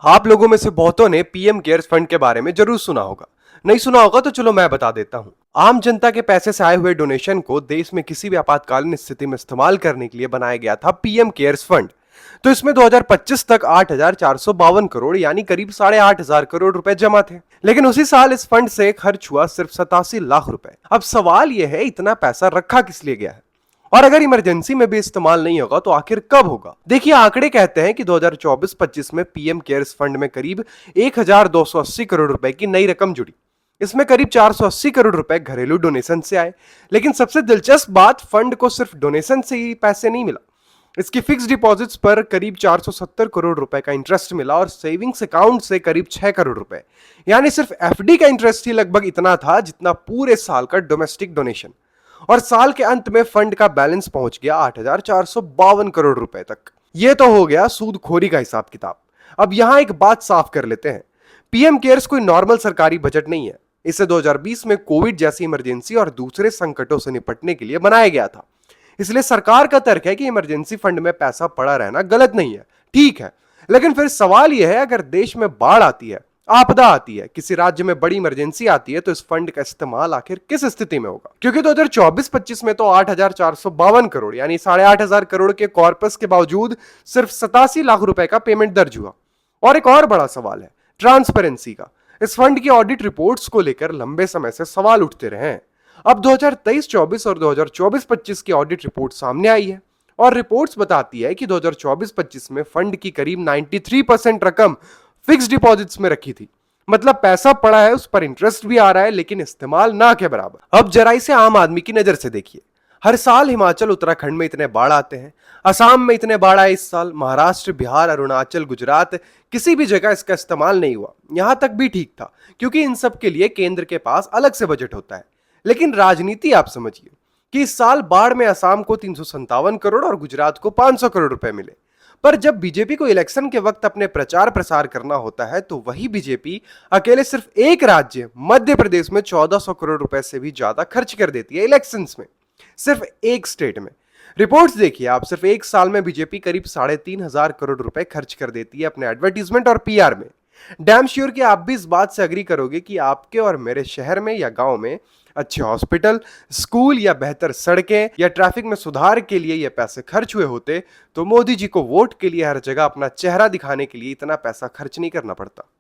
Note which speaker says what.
Speaker 1: आप लोगों में से बहुतों ने पीएम केयर्स फंड के बारे में जरूर सुना होगा। नहीं सुना होगा तो चलो मैं बता देता हूँ। आम जनता के पैसे से आए हुए डोनेशन को देश में किसी भी आपातकालीन स्थिति में इस्तेमाल करने के लिए बनाया गया था पीएम केयर्स फंड। तो इसमें 2025 तक 8,452 करोड़ यानी करीब 8,500 करोड़ रुपए जमा थे। लेकिन उसी साल इस फंड से खर्च हुआ सिर्फ 87 लाख रुपए। अब सवाल यह है, इतना पैसा रखा किस लिए गया है, और अगर इमरजेंसी में भी इस्तेमाल नहीं होगा तो आखिर कब होगा। देखिए, आंकड़े कहते हैं कि 2024-25 में पीएम केयर्स फंड में करीब 1,280 करोड़ रुपए की नई रकम जुड़ी। इसमें करीब 480 करोड़ रुपए घरेलू डोनेशन से आए। लेकिन सबसे दिलचस्प बात, फंड को सिर्फ डोनेशन से ही पैसे नहीं मिला। इसकी फिक्स डिपॉजिट्स पर करीब 470 करोड़ रुपए का इंटरेस्ट मिला और सेविंग्स अकाउंट से करीब 6 करोड़ रुपए। यानी सिर्फ एफडी का इंटरेस्ट ही लगभग इतना था जितना पूरे साल का डोमेस्टिक डोनेशन। और साल के अंत में फंड का बैलेंस पहुंच गया 8,452 करोड़ रुपए तक। यह तो हो गया सूदखोरी का हिसाब किताब। अब यहां एक बात साफ कर लेते हैं, पीएम केयर्स कोई नॉर्मल सरकारी बजट नहीं है। इसे 2020 में कोविड जैसी इमरजेंसी और दूसरे संकटों से निपटने के लिए बनाया गया था। इसलिए सरकार का तर्क है कि इमरजेंसी फंड में पैसा पड़ा रहना गलत नहीं है, ठीक है। लेकिन फिर सवाल यह है, अगर देश में बाढ़ आती है, आपदा आती है, किसी राज्य में बड़ी इमरजेंसी आती है, तो इस फंड का इस्तेमाल आखिर किस स्थिति में होगा। क्योंकि 2024-25 में तो 8,452 करोड़ यानी 8,500 करोड़ के कॉर्पस के बावजूद सिर्फ 87 लाख रुपए का पेमेंट दर्ज हुआ। और एक और बड़ा सवाल है ट्रांसपेरेंसी का। इस फंड की ऑडिट रिपोर्ट्स को लेकर लंबे समय से सवाल उठते रहे हैं। अब 2023-24 और 2024-25 की ऑडिट रिपोर्ट सामने आई है और रिपोर्ट्स बताती है कि 2024-25 में फंड की करीब 93% रकम फिक्स डिपॉजिट्स में रखी थी। मतलब पैसा पड़ा है, उस पर इंटरेस्ट भी आ रहा है, लेकिन इस्तेमाल ना के बराबर। अब जरा इसे आम आदमी की नजर से देखिए। हर साल हिमाचल उत्तराखंड में इतने बाढ़ आते हैं, असम में इतने बाढ़ आए इस साल, महाराष्ट्र बिहार अरुणाचल गुजरात, किसी भी जगह इसका इस्तेमाल नहीं हुआ। यहां तक भी ठीक था क्योंकि इन सब के लिए केंद्र के पास अलग से बजट होता है। लेकिन राजनीति आप समझिए कि इस साल बाढ़ में असम को 357 करोड़ और गुजरात को 500 करोड़ रुपए मिले। पर जब बीजेपी को इलेक्शन के वक्त अपने प्रचार प्रसार करना होता है तो वही बीजेपी अकेले सिर्फ एक राज्य मध्य प्रदेश में 1400 करोड़ रुपए से भी ज्यादा खर्च कर देती है इलेक्शंस में, सिर्फ एक स्टेट में। रिपोर्ट्स देखिए आप, सिर्फ एक साल में बीजेपी करीब 3,500 करोड़ रुपए खर्च कर देती है अपने एडवर्टीजमेंट और पीआर में। डैम श्योर कि आप भी इस बात से अग्री करोगे कि आपके और मेरे शहर में या गांव में अच्छे हॉस्पिटल, स्कूल या बेहतर सड़कें या ट्रैफिक में सुधार के लिए ये पैसे खर्च हुए होते तो मोदी जी को वोट के लिए हर जगह अपना चेहरा दिखाने के लिए इतना पैसा खर्च नहीं करना पड़ता।